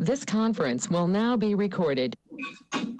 This conference will now be recorded.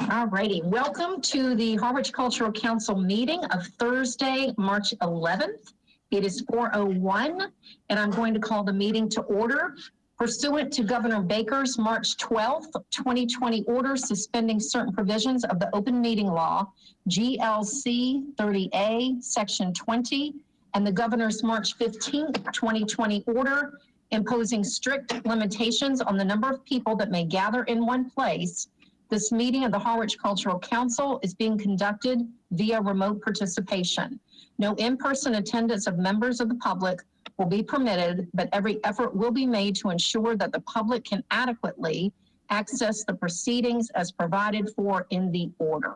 All righty. Welcome to the Harwich Cultural Council meeting of Thursday, March 11th. It is 4:01, and I'm going to call the meeting to order. Pursuant to Governor Baker's March 12th, 2020 order suspending certain provisions of the open meeting law, GLC 30A, Section 20, and the Governor's March 15th, 2020 order imposing strict limitations on the number of people that may gather in one place, this meeting of the Harwich Cultural Council is being conducted via remote participation. No in-person attendance of members of the public will be permitted, but every effort will be made to ensure that the public can adequately access the proceedings as provided for in the order.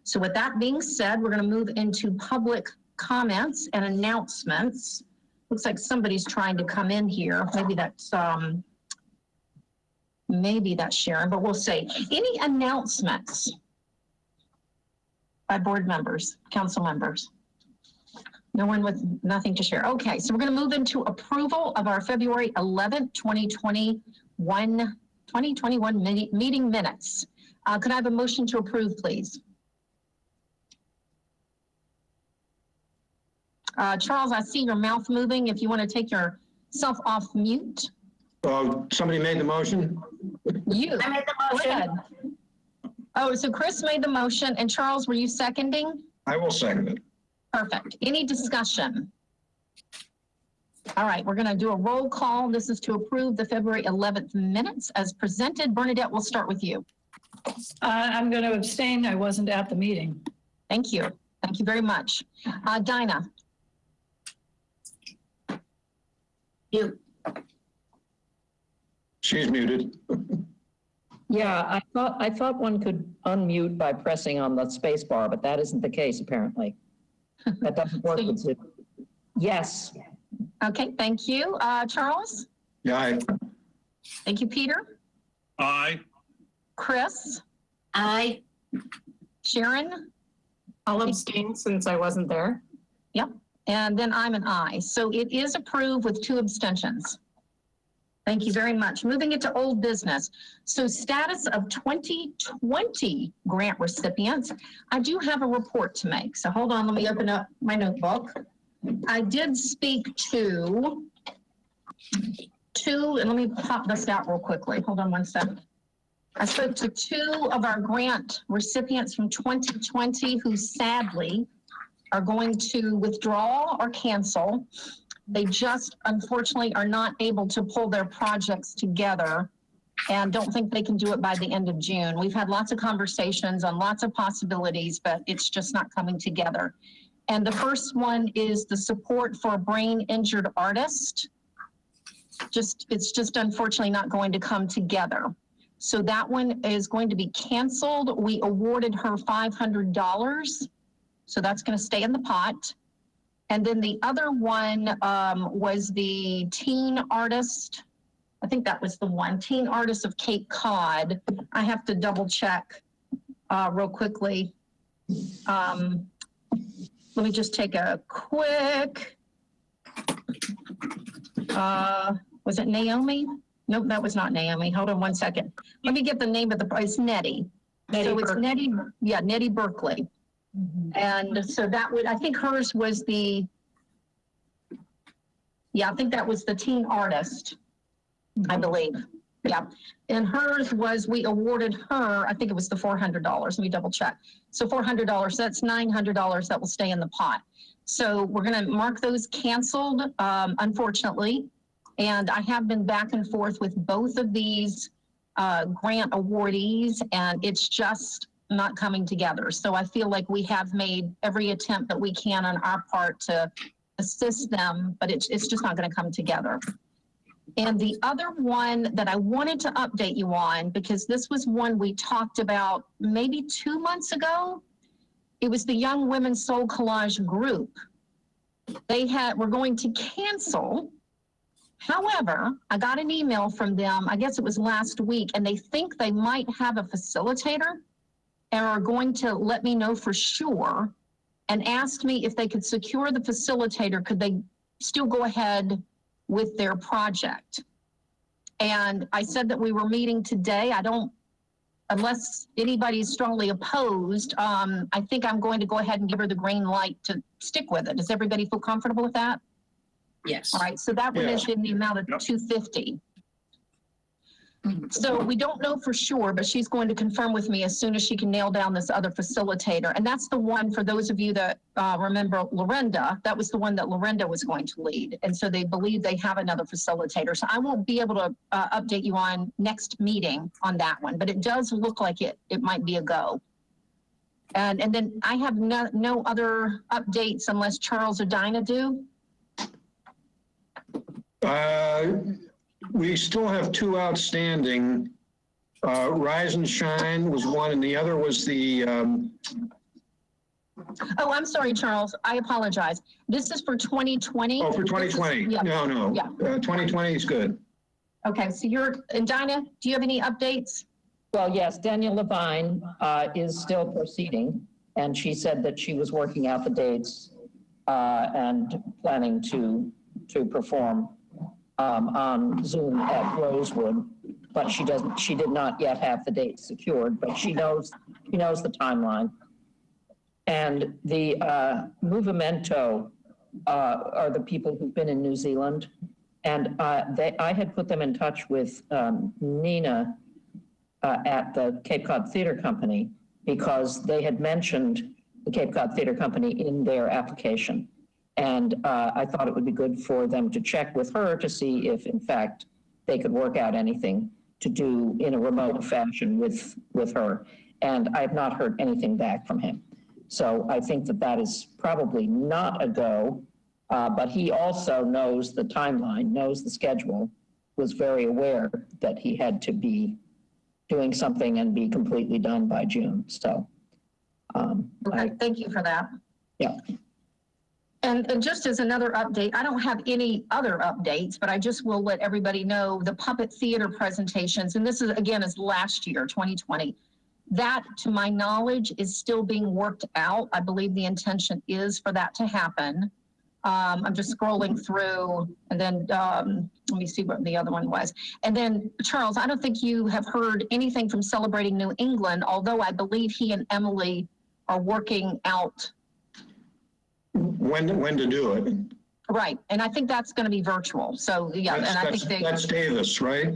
So with that being said, we're going to move into public comments and announcements. Looks like somebody's trying to come in here. Maybe that's Sharon, but we'll see. Any announcements by board members, council members? No one with nothing to share. Okay, so we're going to move into approval of our February 11th, 2021 meeting minutes. Could I have a motion to approve, please? Charles, I see your mouth moving. If you want to take yourself off mute. Somebody made the motion? You. I made the motion. Oh, so Chris made the motion, and Charles, were you seconding? I will second it. Perfect. Any discussion? All right, we're going to do a roll call. This is to approve the February 11th minutes as presented. Bernadette, we'll start with you. I'm going to abstain. I wasn't at the meeting. Thank you. Thank you very much. Dinah. You. She's muted. Yeah, I thought one could unmute by pressing on the space bar, but that isn't the case apparently. That doesn't work with Zoom. Yes. Okay, thank you. Charles? Yeah, aye. Thank you, Peter. Aye. Chris? Aye. Sharon? I'll abstain since I wasn't there. Yep. And then I'm an aye. So it is approved with 2 abstentions. Thank you very much. Moving into old business. So status of 2020 grant recipients. I do have a report to make. So hold on, let me open up my notebook. I did speak to two, and let me pop this out real quickly. Hold on one second. I spoke to 2 of our grant recipients from 2020 who sadly are going to withdraw or cancel. They just unfortunately are not able to pull their projects together and don't think they can do it by the end of June. We've had lots of conversations on lots of possibilities, but it's just not coming together. And the first one is the support for a brain injured artist. It's just unfortunately not going to come together. So that one is going to be canceled. We awarded her $500. So that's going to stay in the pot. And then the other one was the teen artist. I think that was the one, teen artist of Cape Cod. I have to double check real quickly. Let me just take a quick, was it Naomi? Nope, that was not Naomi. Hold on one second. Let me get the name of it's Nettie. So it's Nettie, yeah, Nettie Berkeley. And so that would, I think hers was I think that was the teen artist, I believe. Yeah. And hers was, we awarded her, I think it was the $400. Let me double check. So $400, that's $900 that will stay in the pot. So we're going to mark those canceled, unfortunately. And I have been back and forth with both of these grant awardees, and it's just not coming together. So I feel like we have made every attempt that we can on our part to assist them, but it's just not going to come together. And the other one that I wanted to update you on, because this was one we talked about maybe 2 months ago, it was the Young Women's Soul Collage group. We're going to cancel. However, I got an email from them, I guess it was last week, and they think they might have a facilitator and are going to let me know for sure, and asked me if they could secure the facilitator, could they still go ahead with their project? And I said that we were meeting today. Unless anybody's strongly opposed, I think I'm going to go ahead and give her the green light to stick with it. Does everybody feel comfortable with that? Yes. All right, so that one is Yes. in the amount of Yep. $250. So we don't know for sure, but she's going to confirm with me as soon as she can nail down this other facilitator. And that's the one, for those of you that remember Lorinda, that was the one that Lorinda was going to lead. And so they believe they have another facilitator. So I won't be able to update you on next meeting on that one, but it does look like it might be a go. And then I have no other updates unless Charles or Dinah do. We still have two outstanding. Rise and Shine was one, and the other was the, Oh, I'm sorry, Charles. I apologize. This is for 2020. oh, for 2020. Yeah. No. Yeah. 2020 is good. Okay, so and Dinah, do you have any updates? Well, yes, Danielle Levine is still proceeding, and she said that she was working out the dates and planning to perform on Zoom at Rosewood, but she did not yet have the date secured, but she knows the timeline. And the Movimento are the people who've been in New Zealand, and I had put them in touch with Nina at the Cape Cod Theater Company because they had mentioned the Cape Cod Theater Company in their application. And I thought it would be good for them to check with her to see if, in fact, they could work out anything to do in a remote fashion with her. And I have not heard anything back from him. So I think that is probably not a go, but he also knows the timeline, knows the schedule, was very aware that he had to be doing something and be completely done by June. So Okay, thank you for that. Yeah. And just as another update, I don't have any other updates, but I just will let everybody know the puppet theater presentations, and this is, again, is last year, 2020. That, to my knowledge, is still being worked out. I believe the intention is for that to happen. I'm just scrolling through, and then let me see what the other one was. And then, Charles, I don't think you have heard anything from Celebrating New England, although I believe he and Emily are working out. When to do it. Right, and I think that's going to be virtual. So, yeah, and I think That's Davis, right?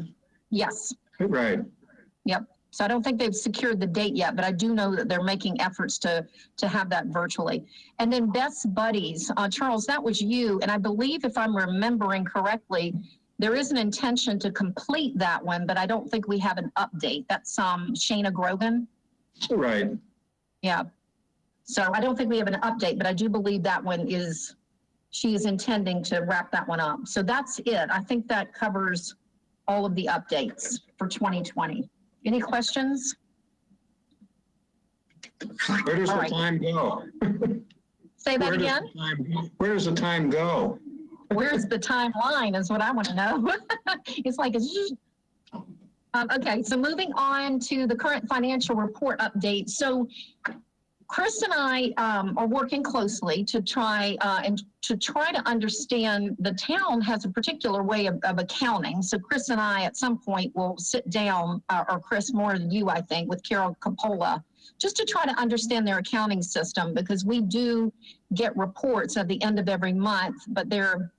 yes. Right. Yep. So I don't think they've secured the date yet, but I do know that they're making efforts to have that virtually. And then Best Buddies, Charles, that was you. And I believe, if I'm remembering correctly, there is an intention to complete that one, but I don't think we have an update. That's Shayna Grogan. Right. Yeah. So I don't think we have an update, but I do believe that one she is intending to wrap that one up. So that's it. I think that covers all of the updates for 2020. Any questions? Where does All the right. time go? Say that again? Where does the time go? Where's the timeline is what I want to know. It's like, okay, so moving on to the current financial report update. So Chris and I are working closely to try to understand. The town has a particular way of accounting. So Chris and I at some point will sit down, or Chris more than you, I think, with Carol Coppola, just to try to understand their accounting system, because we do get reports at the end of every month, but they're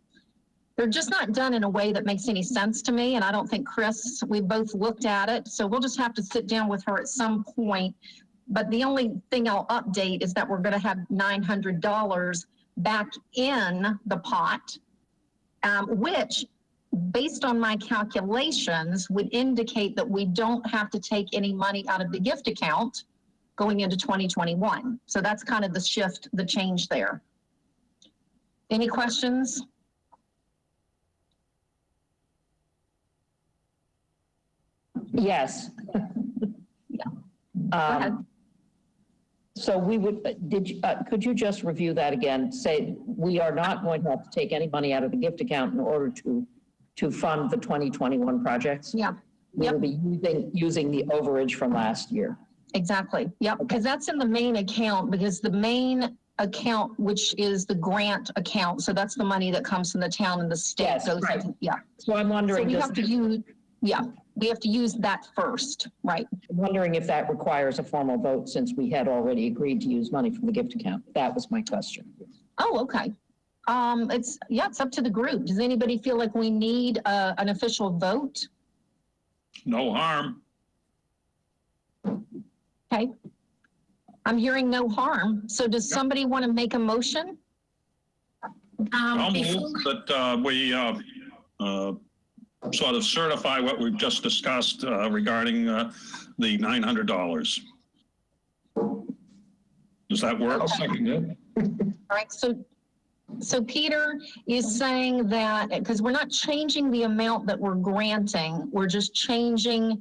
just not done in a way that makes any sense to me. And I don't think Chris, we both looked at it. So we'll just have to sit down with her at some point. But the only thing I'll update is that we're going to have $900 back in the pot, which, based on my calculations, would indicate that we don't have to take any money out of the gift account going into 2021. So that's kind of the shift, the change there. Any questions? Yes. Yeah. Go ahead. So we would, could you just review that again? Say, we are not going to have to take any money out of the gift account in order to fund the 2021 projects? Yeah. We Yep. will be using the overage from last year. Exactly. Yep. Because that's in the main account, because the main account, which is the grant account, so that's the money that comes from the town and the state. Yes, goes right. into, yeah. So I'm So wondering, we have to use, Yeah, we have to use that first, right? I'm wondering if that requires a formal vote since we had already agreed to use money from the gift account. That was my question. Oh, okay. It's up to the group. Does anybody feel like we need an official vote? No harm. Okay. I'm hearing no harm. So does somebody want to make a motion? I'll move that we sort of certify what we've just discussed regarding the $900. Does that work? I'll second it. All right, so Peter is saying that, because we're not changing the amount that we're granting, we're just changing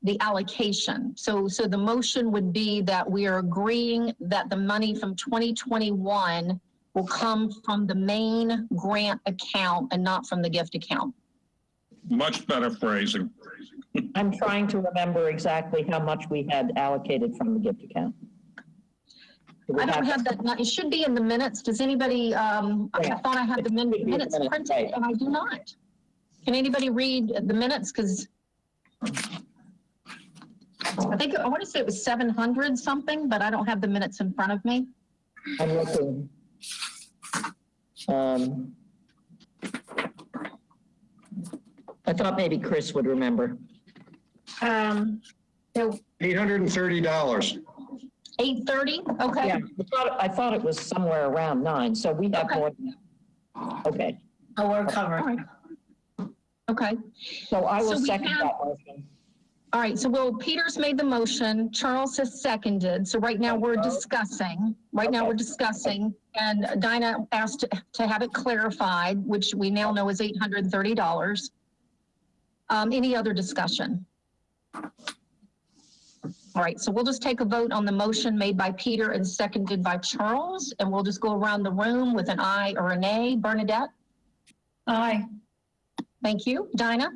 the allocation. So the motion would be that we are agreeing that the money from 2021 will come from the main grant account and not from the gift account. Much better phrasing. I'm trying to remember exactly how much we had allocated from the gift account. I don't have that. It should be in the minutes. Does anybody, I thought I had the minutes printed, right. and I do not. Can anybody read the minutes? Because I want to say it was 700 something, but I don't have the minutes in front of me. I'm looking. I thought maybe Chris would remember. $830. 830, okay. Yeah, I thought it was somewhere around 9, so we have Okay. more than that. Okay, Oh, we're covered. All right. Okay, so I will So we second have- that motion. all right, so Peter's made the motion, Charles has seconded, so right now we're discussing, and Dinah asked to have it clarified, which we now know is $830. Any other discussion? All right, so we'll just take a vote on the motion made by Peter and seconded by Charles, and we'll just go around the room with an aye or a nay. Bernadette? Aye. Thank you. Dinah?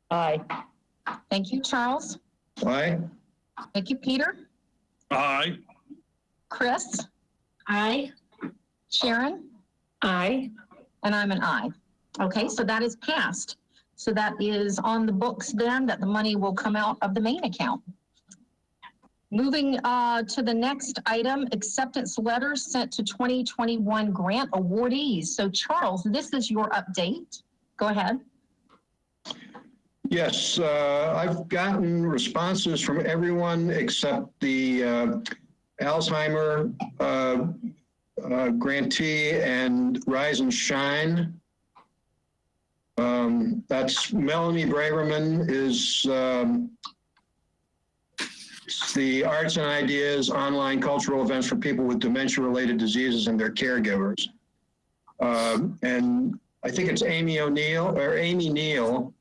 Aye. Thank you, Charles. Aye. Thank you, Peter. Aye. Chris? Aye. Sharon? Aye. And I'm an aye. Okay, so that is passed. So that is on the books then, that the money will come out of the main account. Moving to the next item, acceptance letters sent to 2021 grant awardees. So Charles, this is your update. Go ahead. Yes, I've gotten responses from everyone except the Alzheimer grantee and Rise and Shine. That's Melanie Braverman is the Arts and Ideas online cultural events for people with dementia-related diseases and their caregivers. And I think it's Amy Neal,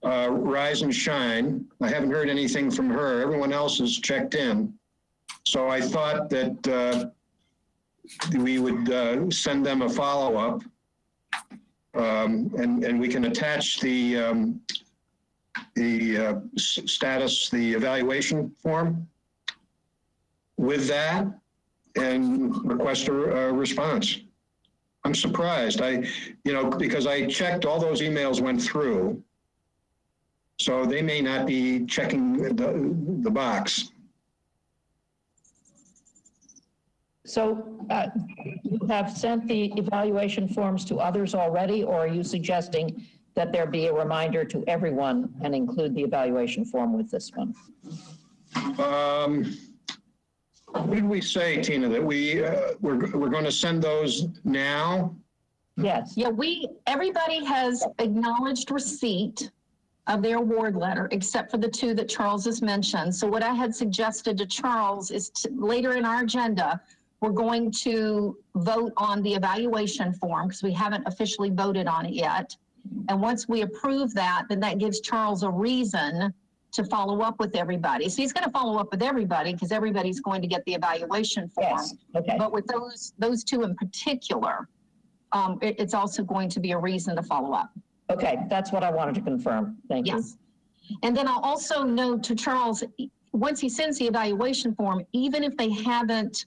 Rise and Shine. I haven't heard anything from her. Everyone else has checked in. So I thought that we would send them a follow-up, and we can attach the status, the evaluation form with that and request a response. I'm surprised. Because I checked, all those emails went through. So they may not be checking the box. So you have sent the evaluation forms to others already, or are you suggesting that there be a reminder to everyone and include the evaluation form with this one? What did we say, Tina, that we're going to send those now? Yes. Yeah, everybody has acknowledged receipt of their award letter, except for the two that Charles has mentioned. So what I had suggested to Charles is later in our agenda, we're going to vote on the evaluation form because we haven't officially voted on it yet. And once we approve that, then that gives Charles a reason to follow up with everybody. So he's going to follow up with everybody because everybody's going to get the evaluation form. Yes. Okay. But with those two in particular, it's also going to be a reason to follow up. Okay, that's what I wanted to confirm. Thank you. Yes. And then I'll also note to Charles, once he sends the evaluation form, even if they haven't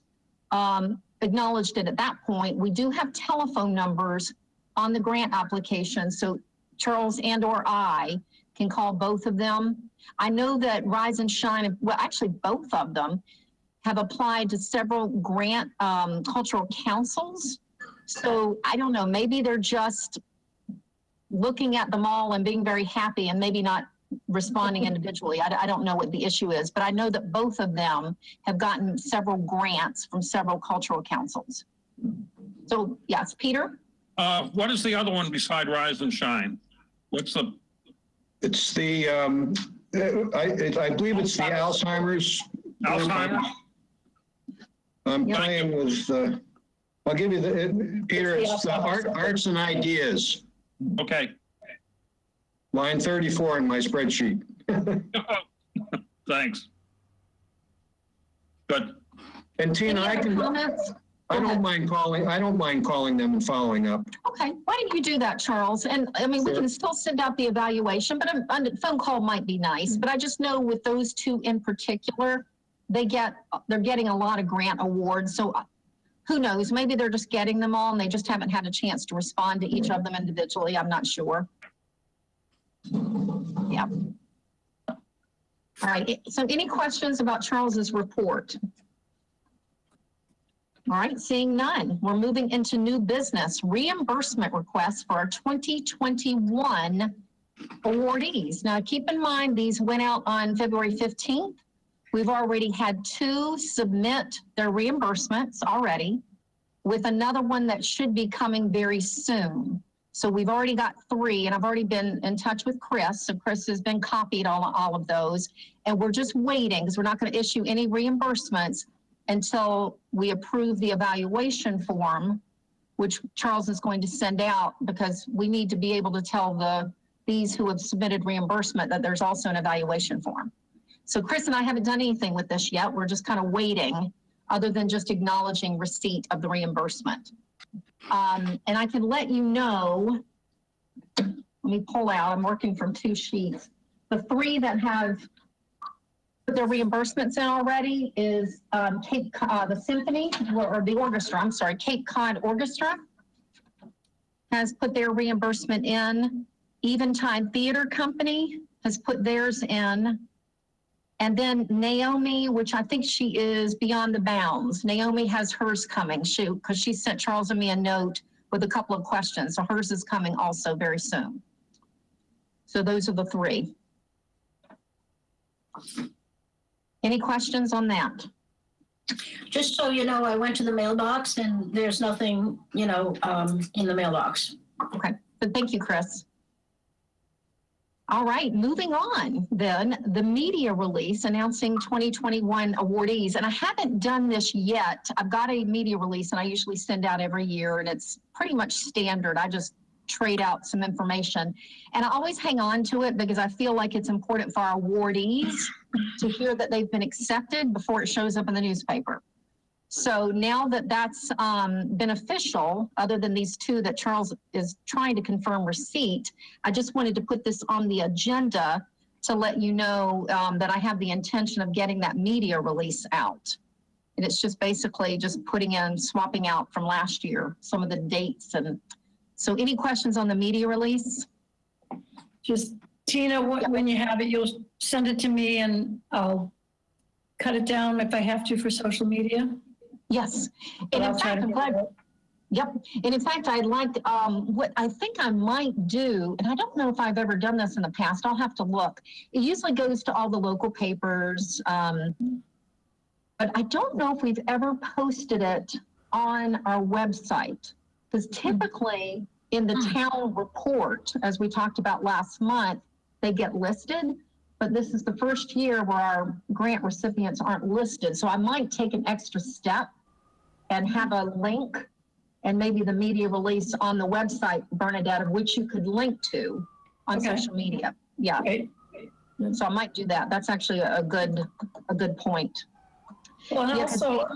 acknowledged it at that point, we do have telephone numbers on the grant application. So Charles and or I can call both of them. I know that Rise and Shine, well, actually both of them have applied to several grant cultural councils. So I don't know, maybe they're just looking at them all and being very happy and maybe not responding individually. I don't know what the issue is, but I know that both of them have gotten several grants from several cultural councils. So yes, Peter? What is the other one beside Rise and Shine? What's the? It's the, I believe it's the Alzheimer's. Alzheimer's? I'm playing with, I'll give you the, Peter, it's the Arts and Ideas. Okay. Line 34 in my spreadsheet. Thanks. Good. And Tina, Any other comments? I don't mind calling them and following up. Okay, why don't you do that, Charles? And I mean, we can still send out the evaluation, but a phone call might be nice. But I just know with those two in particular, they're getting a lot of grant awards. So who knows, maybe they're just getting them all and they just haven't had a chance to respond to each of them individually. I'm not sure. Yeah. All right, so any questions about Charles's report? All right, seeing none, we're moving into new business, reimbursement requests for our 2021 awardees. Now, keep in mind, these went out on February 15th. We've already had 2 submit their reimbursements already, with another one that should be coming very soon. So we've already got 3, and I've already been in touch with Chris. So Chris has been copied on all of those. And we're just waiting because we're not going to issue any reimbursements until we approve the evaluation form, which Charles is going to send out, because we need to be able to tell these who have submitted reimbursement that there's also an evaluation form. So Chris and I haven't done anything with this yet. We're just kind of waiting, other than just acknowledging receipt of the reimbursement. And I can let you know, let me pull out, I'm working from 2 sheets. The 3 that have put their reimbursements in already is the symphony, or the orchestra, I'm sorry, Cape Cod Orchestra has put their reimbursement in. Eventide Theater Company has put theirs in. And then Naomi, which I think she is Beyond the Bounds. Naomi has hers coming, because she sent Charles and me a note with a couple of questions. So hers is coming also very soon. So those are the 3. Any questions on that? Just so you know, I went to the mailbox and there's nothing, in the mailbox. Okay, but thank you, Chris. All right, moving on then, the media release announcing 2021 awardees. And I haven't done this yet. I've got a media release and I usually send out every year, and it's pretty much standard. I just trade out some information. And I always hang on to it because I feel like it's important for our awardees to hear that they've been accepted before it shows up in the newspaper. So now that that's been official, other than these 2 that Charles is trying to confirm receipt, I just wanted to put this on the agenda to let you know that I have the intention of getting that media release out. And it's just basically just swapping out from last year, some of the dates. And so any questions on the media release? Just, Tina, when you have it, you'll send it to me and I'll cut it down if I have to for social media. Yes. And in fact, I'm glad. Yep. And in fact, I'd like, what I think I might do, and I don't know if I've ever done this in the past, I'll have to look. It usually goes to all the local papers, but I don't know if we've ever posted it on our website, because typically in the town report, as we talked about last month, they get listed, but this is the first year where our grant recipients aren't listed. So I might take an extra step and have a link and maybe the media release on the website, Bernadette, of which you could link to on social media. Yeah. Okay. So I might do that. That's actually a good point. Well, and also,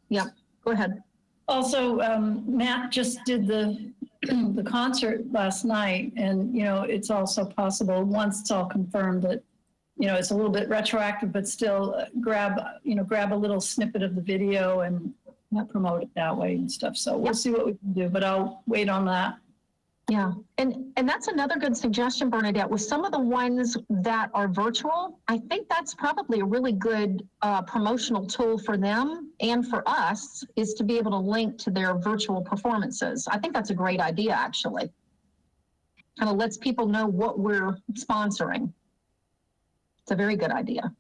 yeah, go ahead. Also, Matt just did the concert last night, and it's also possible, once it's all confirmed, that it's a little bit retroactive, but still grab a little snippet of the video and promote it that way and stuff. So we'll see what we can do, but I'll wait on that. Yeah, and that's another good suggestion, Bernadette. With some of the ones that are virtual, I think that's probably a really good promotional tool for them and for us, is to be able to link to their virtual performances. I think that's a great idea, actually. Kind of lets people know what we're sponsoring. It's a very good idea.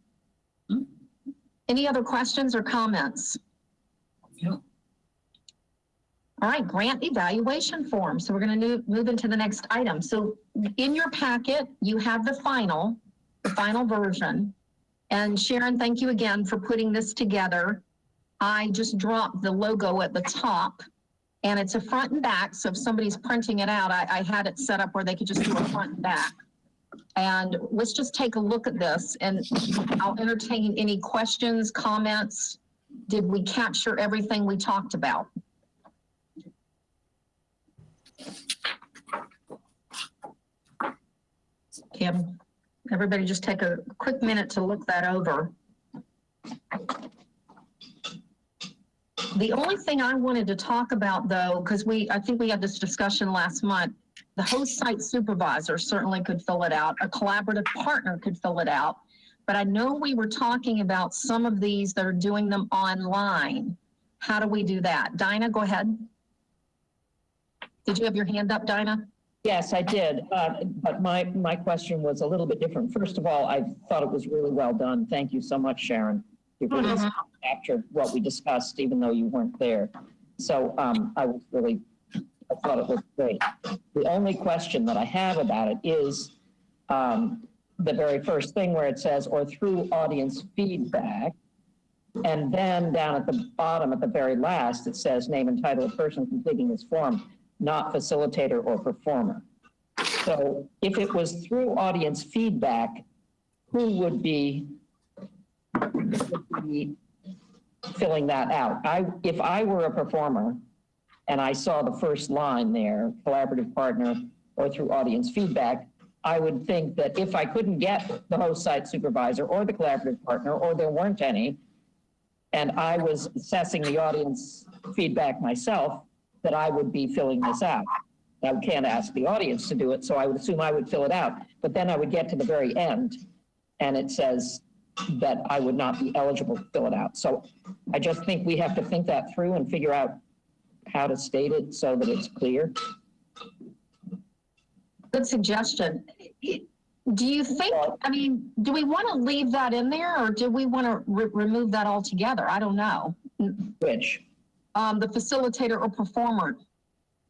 Any other questions or comments? No. All right, grant evaluation form. So we're going to move into the next item. So in your packet, you have the final version. And Sharon, thank you again for putting this together. I just dropped the logo at the top, and it's a front and back. So if somebody's printing it out, I had it set up where they could just do a front and back. And let's just take a look at this, and I'll entertain any questions, comments. Did we capture everything we talked about? Kim, everybody just take a quick minute to look that over. The only thing I wanted to talk about, though, because I think we had this discussion last month, the host site supervisor certainly could fill it out. A collaborative partner could fill it out. But I know we were talking about some of these that are doing them online. How do we do that? Dinah, go ahead. Did you have your hand up, Dinah? Yes, I did. But my question was a little bit different. First of all, I thought it was really well done. Thank you so much, Sharon. You really captured what we discussed, even though you weren't there. So I thought it was great. The only question that I have about it is the very first thing where it says, or through audience feedback. And then down at the bottom, at the very last, it says name and title of person completing this form, not facilitator or performer. So if it was through audience feedback, who would be filling that out? If I were a performer and I saw the first line there, collaborative partner or through audience feedback, I would think that if I couldn't get the host site supervisor or the collaborative partner, or there weren't any, and I was assessing the audience feedback myself, that I would be filling this out. I can't ask the audience to do it, so I would assume I would fill it out. But then I would get to the very end, and it says that I would not be eligible to fill it out. So I just think we have to think that through and figure out how to state it so that it's clear. Good suggestion. Do you think, I mean, do we want to leave that in there, or do we want to remove that altogether? I don't know. Which? The facilitator or performer.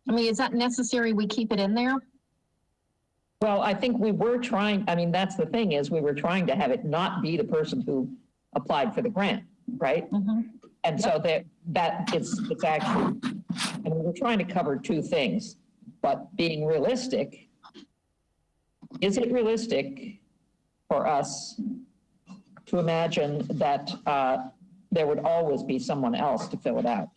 I mean, is that necessary we keep it in there? Well, I think we were trying, I mean, that's the thing, is we were trying to have it not be the person who applied for the grant, right? Mm-hmm. And so that it's actually, I mean, we're trying to cover two things, but being realistic, is it realistic for us to imagine that there would always be someone else to fill it out,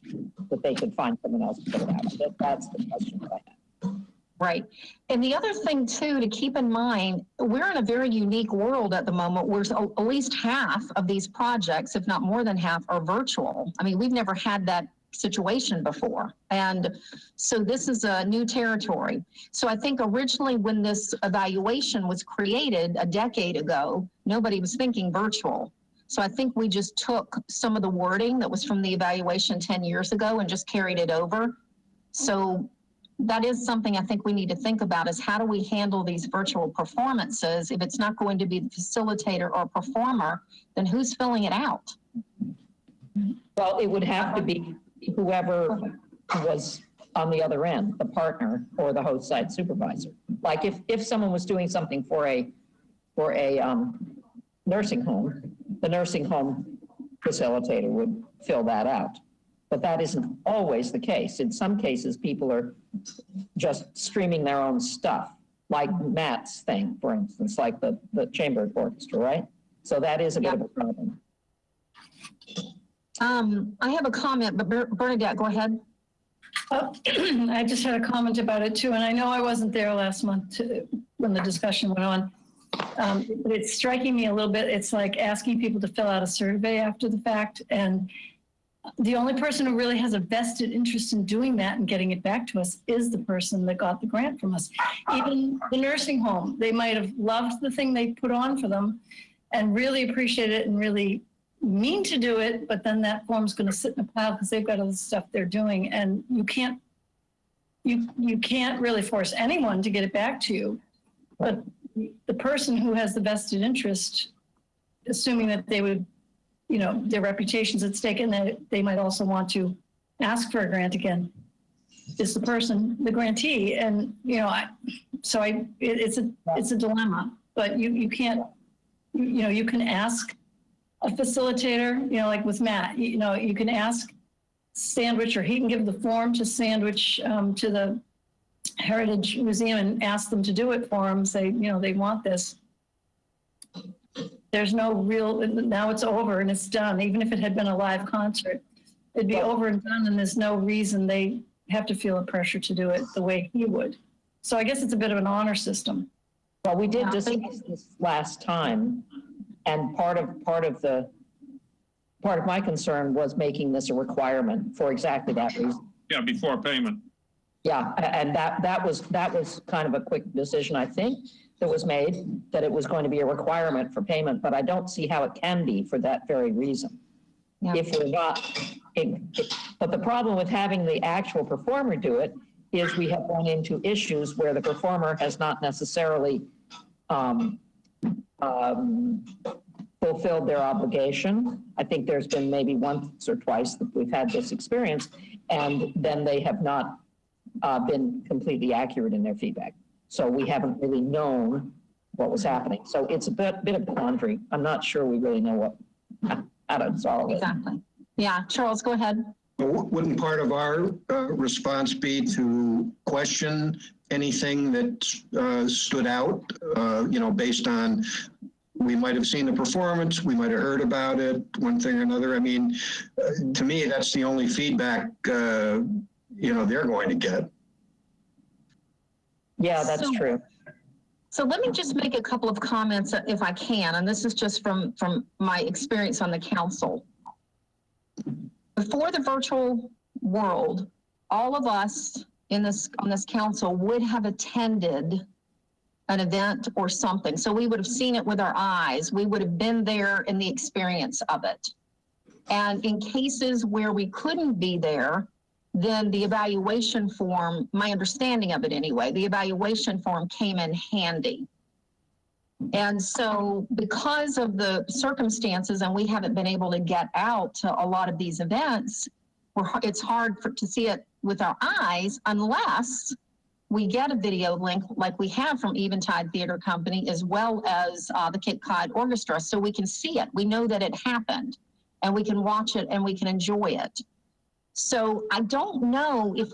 that they could find someone else to fill it out? That's the question that I have. Right. And the other thing, too, to keep in mind, we're in a very unique world at the moment where at least half of these projects, if not more than half, are virtual. I mean, we've never had that situation before. And so this is a new territory. So I think originally when this evaluation was created a decade ago, nobody was thinking virtual. So I think we just took some of the wording that was from the evaluation 10 years ago and just carried it over. So that is something I think we need to think about, is how do we handle these virtual performances? If it's not going to be the facilitator or performer, then who's filling it out? Well, it would have to be whoever was on the other end, the partner or the host site supervisor. Like if someone was doing something for a nursing home, the nursing home facilitator would fill that out. But that isn't always the case. In some cases, people are just streaming their own stuff, like Matt's thing, for instance, like the chamber orchestra, right? So that is a bit of a problem. I have a comment, but Bernadette, go ahead. I just had a comment about it too, and I know I wasn't there last month when the discussion went on. But it's striking me a little bit. It's like asking people to fill out a survey after the fact, and the only person who really has a vested interest in doing that and getting it back to us is the person that got the grant from us. Even the nursing home, they might have loved the thing they put on for them and really appreciate it and really mean to do it, but then that form's going to sit in a pile because they've got other stuff they're doing, and you can't really force anyone to get it back to you. But the person who has the vested interest, assuming that they would, you know, their reputation's at stake and that they might also want to ask for a grant again, is the person, the grantee. And, you know, it's a dilemma, but you can't, you know, you can ask a facilitator, you know, like with Matt, you know, you can ask Sandwich, or he can give the form to Sandwich, to the Heritage Museum and ask them to do it for him, say, you know, they want this. There's no real, now it's over and it's done. Even if it had been a live concert, it'd be over and done, and there's no reason they have to feel a pressure to do it the way he would. So I guess it's a bit of an honor system. Well, we did discuss this last time, and part of my concern was making this a requirement for exactly that reason. Yeah, before payment. Yeah, and that was kind of a quick decision, I think, that was made, that it was going to be a requirement for payment, but I don't see how it can be for that very reason. Yeah. If we're not, but the problem with having the actual performer do it is we have run into issues where the performer has not necessarily fulfilled their obligation. I think there's been maybe once or twice that we've had this experience, and then they have not been completely accurate in their feedback. So we haven't really known what was happening. So it's a bit of quandary. I'm not sure we really know how to solve it. Exactly. Yeah, Charles, go ahead. Wouldn't part of our response be to question anything that stood out, you know, based on, we might have seen the performance, we might have heard about it, one thing or another. I mean, to me, that's the only feedback, you know, they're going to get. Yeah, that's true. So let me just make a couple of comments if I can, and this is just from my experience on the council. Before the virtual world, all of us on this council would have attended an event or something. So we would have seen it with our eyes. We would have been there in the experience of it. And in cases where we couldn't be there, then the evaluation form, my understanding of it anyway, the evaluation form came in handy. And so because of the circumstances, and we haven't been able to get out to a lot of these events, it's hard to see it with our eyes unless we get a video link like we have from Eventide Theater Company, as well as the Cape Cod Orchestra, so we can see it. We know that it happened, and we can watch it and we can enjoy it. So I don't know if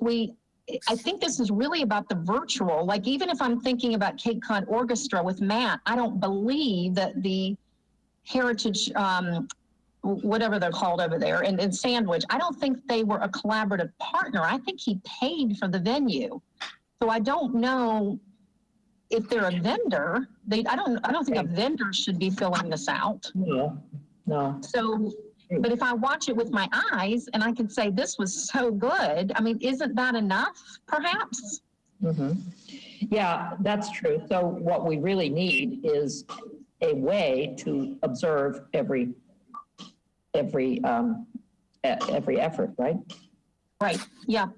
I think this is really about the virtual. Like, even if I'm thinking about Cape Cod Orchestra with Matt, I don't believe that the Heritage, whatever they're called over there, and Sandwich, I don't think they were a collaborative partner. I think he paid for the venue. So I don't know if they're a vendor. I don't think a vendor should be filling this out. No. So, but if I watch it with my eyes and I can say this was so good, I mean, isn't that enough, perhaps? Mm-hmm. Yeah, that's true. So what we really need is a way to observe every effort, right? Right. Yeah.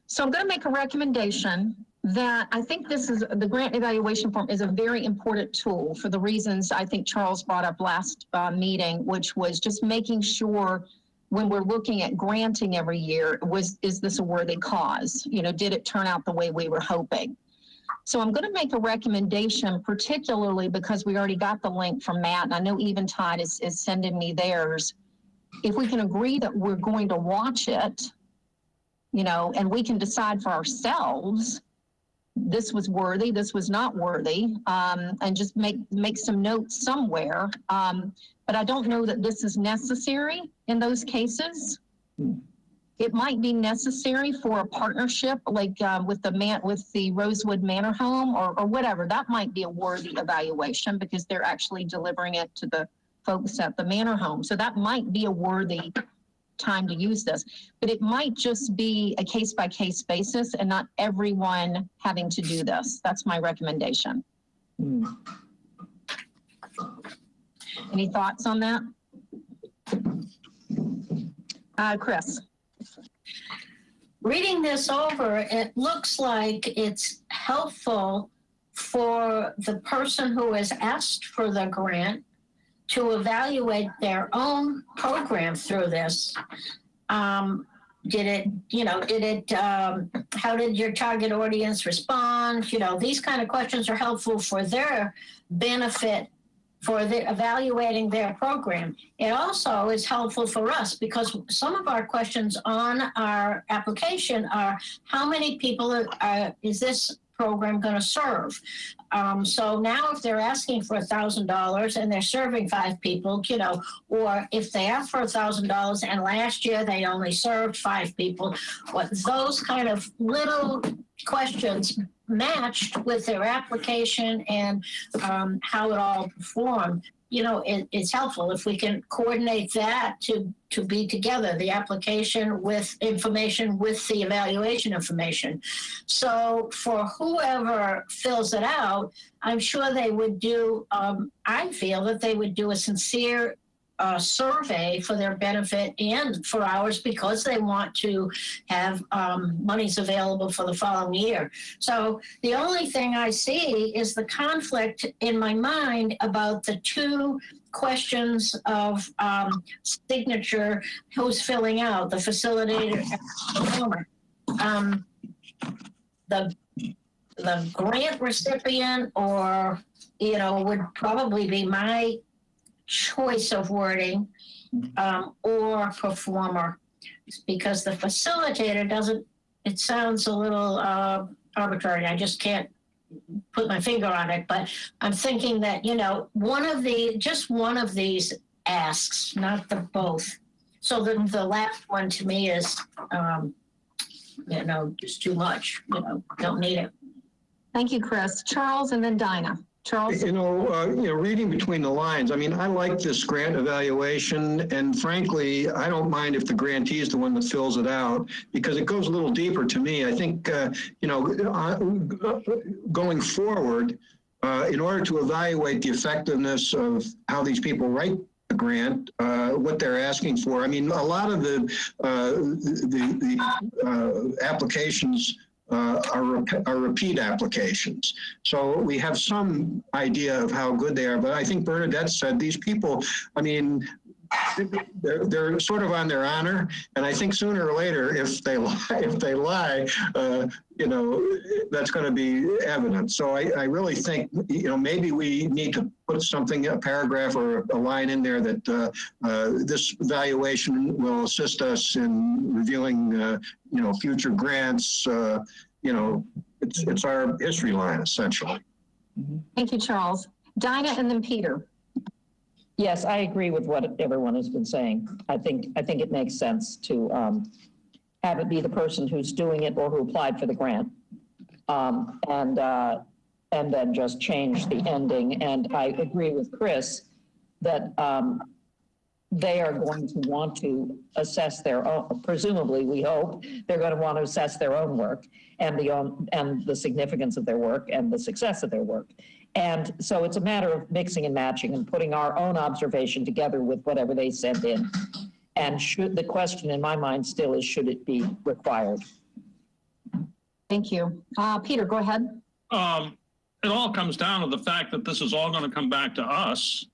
So I'm going to make a recommendation that I think the grant evaluation form is a very important tool for the reasons I think Charles brought up last meeting, which was just making sure when we're looking at granting every year, is this a worthy cause? You know, did it turn out the way we were hoping? So I'm going to make a recommendation, particularly because we already got the link from Matt, and I know Eventide is sending me theirs. If we can agree that we're going to watch it, you know, and we can decide for ourselves, this was worthy, this was not worthy, and just make some notes somewhere. But I don't know that this is necessary in those cases. It might be necessary for a partnership, like with the Rosewood Manor Home or whatever. That might be a worthy evaluation because they're actually delivering it to the folks at the Manor Home. So that might be a worthy time to use this, but it might just be a case-by-case basis and not everyone having to do this. That's my recommendation. Any thoughts on that? Chris? Reading this over, it looks like it's helpful for the person who has asked for the grant to evaluate their own program through this. How did your target audience respond? These kind of questions are helpful for their benefit for evaluating their program. It also is helpful for us because some of our questions on our application are, how many people is this program going to serve? So now if they're asking for $1,000 and they're serving 5 people, or if they ask for $1,000 and last year they only served 5 people, those kind of little questions matched with their application and how it all performed, it's helpful if we can coordinate that to be together, the application with information with the evaluation information. So for whoever fills it out, I'm sure they would do, I feel that they would do a sincere survey for their benefit and for ours because they want to have monies available for the following year. So the only thing I see is the conflict in my mind about the 2 questions of signature, who's filling out, the facilitator and the grant recipient, or would probably be my choice of wording, or performer, because the facilitator doesn't, it sounds a little arbitrary. I just can't put my finger on it, but I'm thinking that, just one of these asks, not the both. So the last one to me is, just too much, don't need it. Thank you, Chris. Charles and then Dinah. Charles? Reading between the lines, I like this grant evaluation, and frankly, I don't mind if the grantee is the one that fills it out, because it goes a little deeper to me. I think, going forward, in order to evaluate the effectiveness of how these people write the grant, what they're asking for. A lot of the applications are repeat applications. So we have some idea of how good they are, but I think Bernadette said these people, they're sort of on their honor, and I think sooner or later, if they lie, that's going to be evident. So I really think, maybe we need to put something, a paragraph or a line in there that this evaluation will assist us in reviewing, future grants. It's our history line, essentially. Thank you, Charles. Dinah and then Peter. Yes, I agree with what everyone has been saying. I think it makes sense to have it be the person who's doing it or who applied for the grant, and then just change the ending. And I agree with Chris that they are going to want to assess their own, presumably, we hope, they're going to want to assess their own work and the significance of their work and the success of their work. And so it's a matter of mixing and matching and putting our own observation together with whatever they send in. And the question in my mind still is, should it be required? Thank you. Peter, go ahead. It all comes down to the fact that this is all going to come back to us,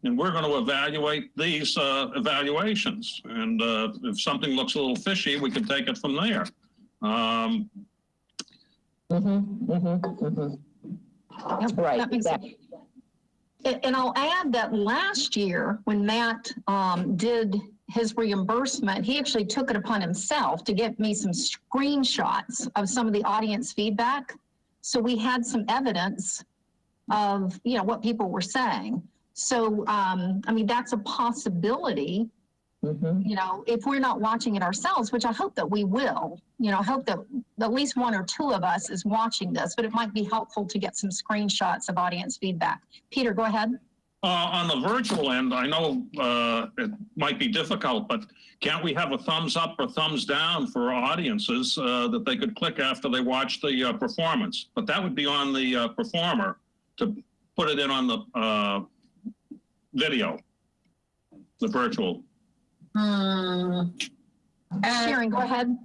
and we're going to evaluate these evaluations. And if something looks a little fishy, we can take it from there. Yep, right. That makes sense. And I'll add that last year, when Matt did his reimbursement, he actually took it upon himself to get me some screenshots of some of the audience feedback. So we had some evidence of, what people were saying. So, that's a possibility, if we're not watching it ourselves, which I hope that we will. I hope that at least 1 or 2 of us is watching this, but it might be helpful to get some screenshots of audience feedback. Peter, go ahead. On the virtual end, I know it might be difficult, but can't we have a thumbs up or thumbs down for audiences that they could click after they watch the performance? But that would be on the performer to put it in on the video, the virtual. Sharon, go ahead.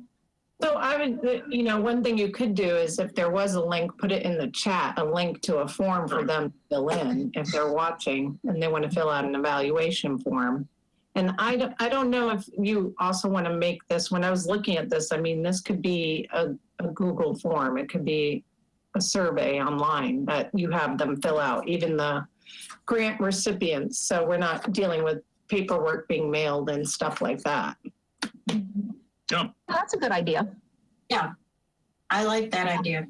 So I would, you know, one thing you could do is if there was a link, put it in the chat, a link to a form for them to fill in if they're watching and they want to fill out an evaluation form. And I don't know if you also want to make this, when I was looking at this, I mean, this could be a Google form. It could be a survey online that you have them fill out, even the grant recipients. So we're not dealing with paperwork being mailed and stuff like that. Yeah. That's a good idea. Yeah, I like that idea.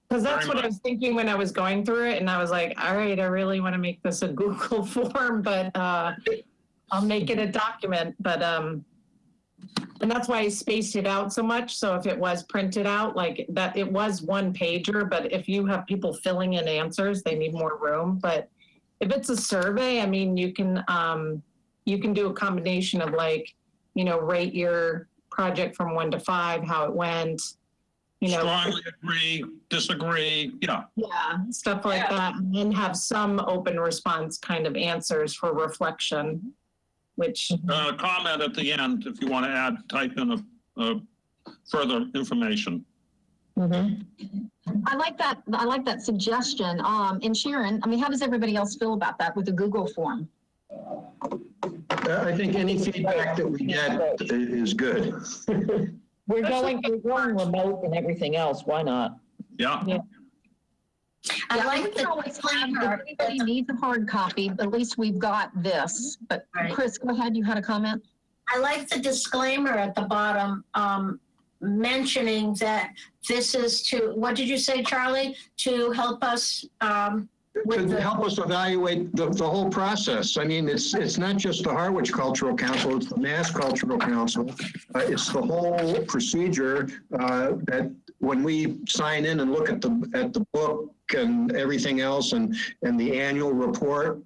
Because that's Very what I was thinking when I was going through it. And I was like, all right, I really want to make this a Google form, but I'll make it a document. But, and that's why I spaced it out so much. So if it was printed out, like that, it was one pager, but if you have people filling in answers, they need more room. But if it's a survey, I mean, you can do a combination of like, you know, rate your project from 1 to 5, how it went, you know. Strongly agree, disagree, yeah. Yeah, stuff like that. And then have some open response kind of answers for reflection, which. Comment at the end if you want to add, type in a further information. I like that suggestion. And Sharon, I mean, how does everybody else feel about that with the Google form? I think any feedback that we get is good. We're going remote and everything else. Why not? Yeah. I Yeah, we like can the always find if disclaimer. anybody needs a hard copy, but at least we've got this. But Right. Chris, go ahead. You had a comment? I like the disclaimer at the bottom, mentioning that this is to, what did you say, Charlie? To help us with To the, help us evaluate the whole process. I mean, it's not just the Harwich Cultural Council, it's the Mass Cultural Council. It's the whole procedure that when we sign in and look at the book and everything else and the annual report,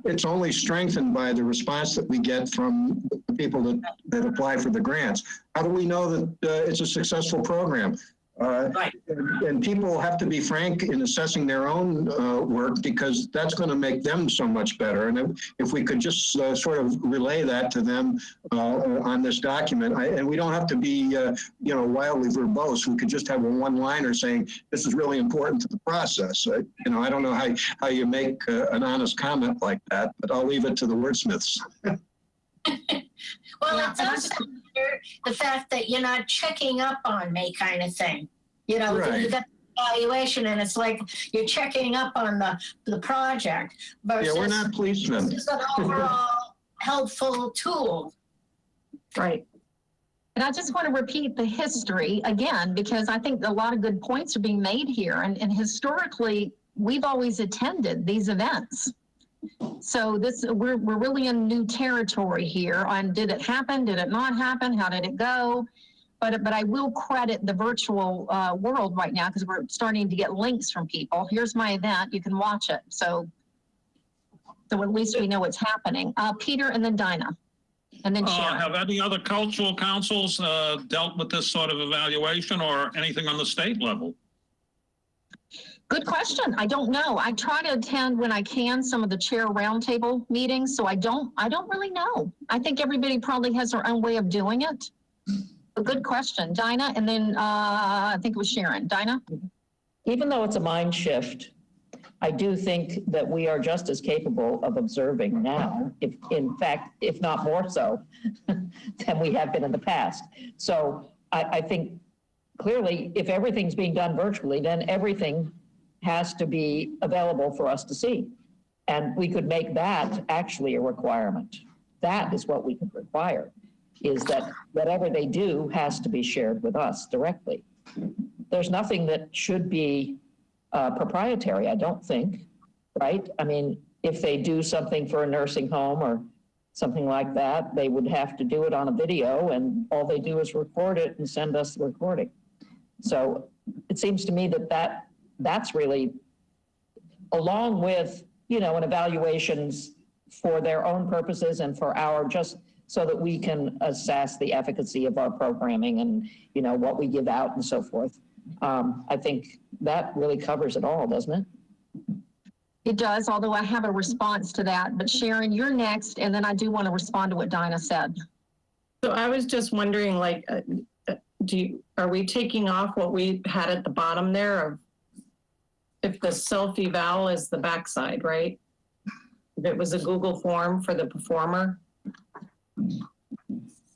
it's only strengthened by the response that we get from the people that apply for the grants. How do we know that it's a successful program? Right. And people have to be frank in assessing their own work because that's going to make them so much better. And if we could just sort of relay that to them on this document, and we don't have to be, wildly verbose. We could just have a one-liner saying this is really important to the process. I don't know how you make an honest comment like that, but I'll leave it to the wordsmiths. well, it's also the fact that you're not checking up on me kind of thing. You know, Right. you got the evaluation and it's like you're checking up on the project versus Yeah, we're not policemen. this is an overall helpful tool. Right. And I just want to repeat the history again, because I think a lot of good points are being made here. And historically, we've always attended these events. So we're really in new territory here on did it happen? Did it not happen? How did it go? But I will credit the virtual world right now because we're starting to get links from people. Here's my event. You can watch it. So at least we know what's happening. Peter and then Dinah. And then Sharon. Have any other cultural councils dealt with this sort of evaluation or anything on the state level? Good question. I don't know. I try to attend when I can some of the chair roundtable meetings, so I don't really know. I think everybody probably has their own way of doing it. A good question. Dinah, and then I think it was Sharon. Dinah? Even though it's a mind shift, I do think that we are just as capable of observing now, if in fact, if not more so, than we have been in the past. So I think clearly, if everything's being done virtually, then everything has to be available for us to see. And we could make that actually a requirement. That is what we could require, is that whatever they do has to be shared with us directly. There's nothing that should be proprietary, I don't think, right? I mean, if they do something for a nursing home or something like that, they would have to do it on a video and all they do is record it and send us the recording. So it seems to me that that's really, along with you know, and evaluations for their own purposes and for our, just so that we can assess the efficacy of our programming and, you know, what we give out and so forth. I think that really covers it all, doesn't it? It does, although I have a response to that. But Sharon, you're next, and then I do want to respond to what Dinah said. So I was just wondering, like, are we taking off what we had at the bottom there of if the self-eval is the backside, right? If it was a Google form for the performer?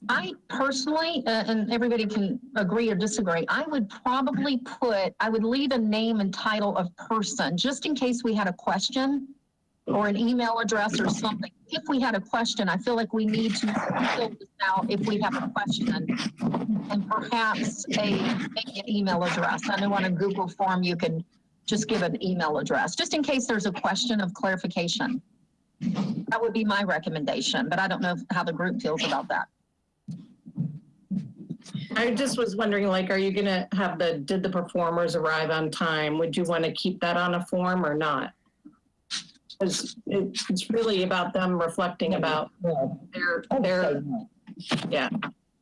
I personally, and everybody can agree or disagree, I would probably I would leave a name and title of person, just in case we had a question or an email address or something. If we had a question, I feel like we need to fill this out if we have a question, and perhaps maybe an email address. I know on a Google form you can just give an email address, just in case there's a question of clarification. That would be my recommendation, but I don't know how the group feels about that. I just was wondering, like, are you going to have did the performers arrive on time? Would you want to keep that on a form or not? Because it's really about them reflecting about their yeah.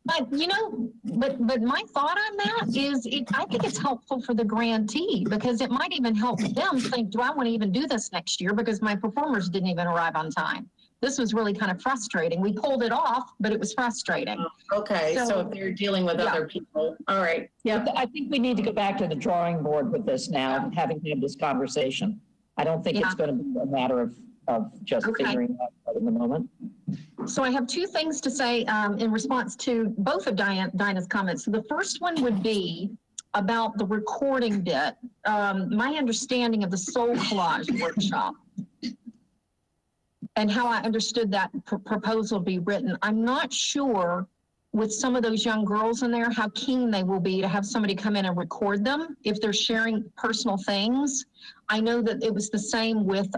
But, you know, but my thought on that is I think it's helpful for the grantee, because it might even help them think, do I want to even do this next year? Because my performers didn't even arrive on time. This was really kind of frustrating. We pulled it off, but it was frustrating. Okay, so if they're dealing with other people, all right. Yeah, I think we need to go back to the drawing board with this now, having had this conversation. I don't think it's going to be a matter of just figuring out in the moment. So I have two things to say in response to both of Dinah's comments. So the first one would be about the recording bit. My understanding of the soul collage workshop and how I understood that proposal be written, I'm not sure with some of those young girls in there how keen they will be to have somebody come in and record them if they're sharing personal things. I know that it was the same with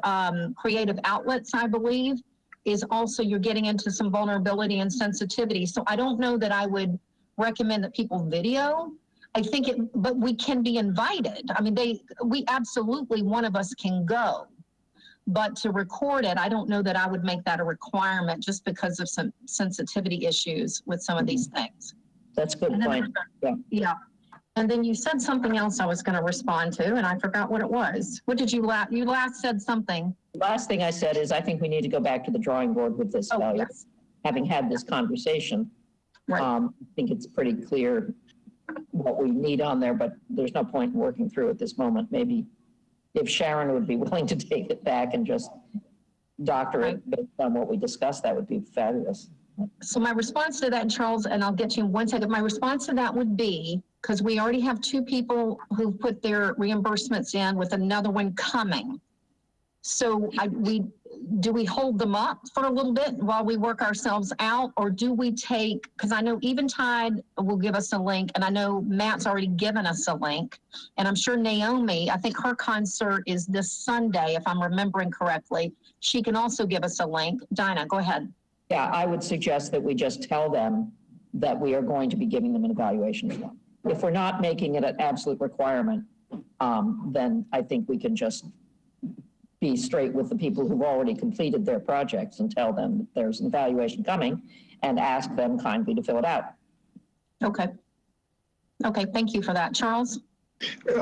creative outlets, I believe, is also you're getting into some vulnerability and sensitivity. So I don't know that I would recommend that people video. I think but we can be invited. I mean, we absolutely, one of us can go. But to record it, I don't know that I would make that a requirement just because of some sensitivity issues with some of these things. That's a good point. Yeah. And then you said something else I was going to respond to, and I forgot what it was. What did you last said something? Last thing I said is I think we need to go back to the drawing board with this value. Yes. Having had this conversation, Right. I think it's pretty clear what we need on there, but there's no point in working through at this moment. Maybe if Sharon would be willing to take it back and just doctor it based on what we discussed, that would be fabulous. So my response to that, Charles, and I'll get you in one second, my response to that would be, because we already have 2 people who put their reimbursements in with another one coming. So do we hold them up for a little bit while we work ourselves out, or do we take, because I know Eventide will give us a link, and I know Matt's already given us a link, and I'm sure Naomi, I think her concert is this Sunday, if I'm remembering correctly. She can also give us a link. Dinah, go ahead. Yeah, I would suggest that we just tell them that we are going to be giving them an evaluation form. If we're not making it an absolute requirement, then I think we can just be straight with the people who've already completed their projects and tell them that there's an evaluation coming and ask them kindly to fill it out. Okay. Okay, thank you for that. Charles?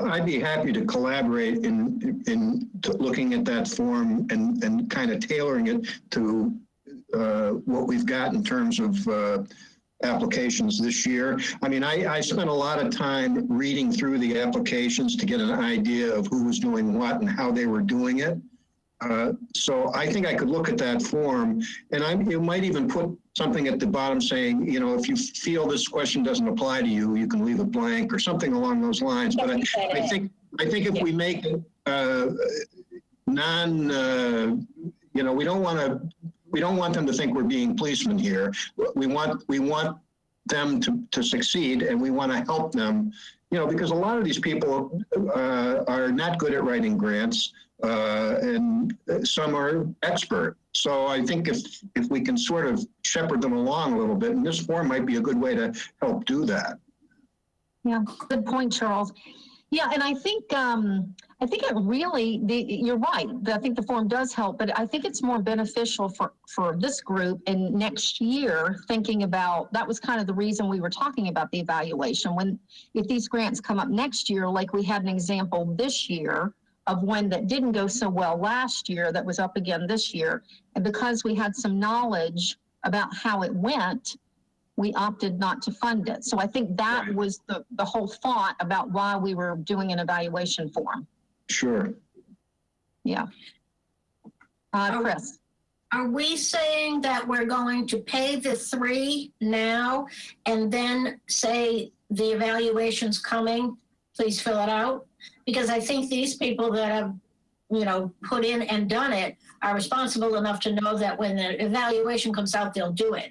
I'd be happy to collaborate in looking at that form and kind of tailoring it to what we've got in terms of applications this year. I mean, I spent a lot of time reading through the applications to get an idea of who was doing what and how they were doing it. So I think I could look at that form, and you might even put something at the bottom saying, you know, if you feel this question doesn't apply to you, you can leave it blank or something along those lines. But I think if we make it you know, we don't want them to think we're being policemen here. We want them to succeed, and we want to help them, you know, because a lot of these people are not good at writing grants, and some are expert. So I think if we can sort of shepherd them along a little bit, and this form might be a good way to help do that. Yeah, good point, Charles. Yeah, and I think it really, you're right. I think the form does help, but I think it's more beneficial for this group and next year thinking about, that was kind of the reason we were talking about the evaluation. If these grants come up next year, like we had an example this year of one that didn't go so well last year that was up again this year. And because we had some knowledge about how it went, we opted not to fund it. So I think that was the whole thought about why we were doing an evaluation form. Sure. Yeah. Chris. Are we saying that we're going to pay the 3 now and then say the evaluation's coming, please fill it out? Because I think these people that have, put in and done it are responsible enough to know that when the evaluation comes out, they'll do it.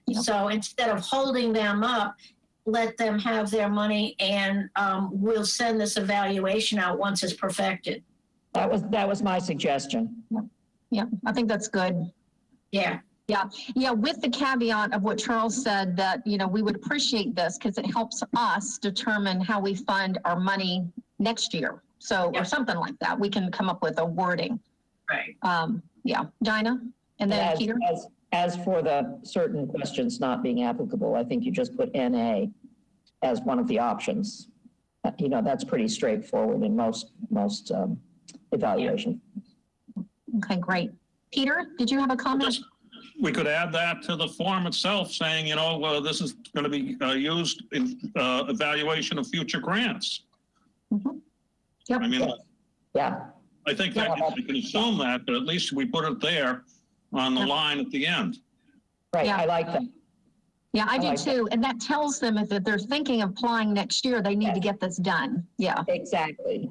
Yep. So instead of holding them up, let them have their money, and we'll send this evaluation out once it's perfected. That was my suggestion. Yeah, I think that's good. Yeah. Yeah, with the caveat of what Charles said, that, we would appreciate this because it helps us determine how we fund our money next year. So, or something like that. We can come up with a wording. Right. Yeah, Dinah, and then Peter. As for the certain questions not being applicable, I think you just put NA as one of the options. That's pretty straightforward in most evaluation. Okay, great. Peter, did you have a comment? We could add that to the form itself saying, this is going to be used in evaluation of future grants. Mm-hmm. Yep. I mean, yeah. I think that you can assume that, but at least we put it there on the line at the end. Right, yeah. I like that. Yeah, I do too. And that tells them if they're thinking of applying next year, they need to get this done. Yeah. Exactly.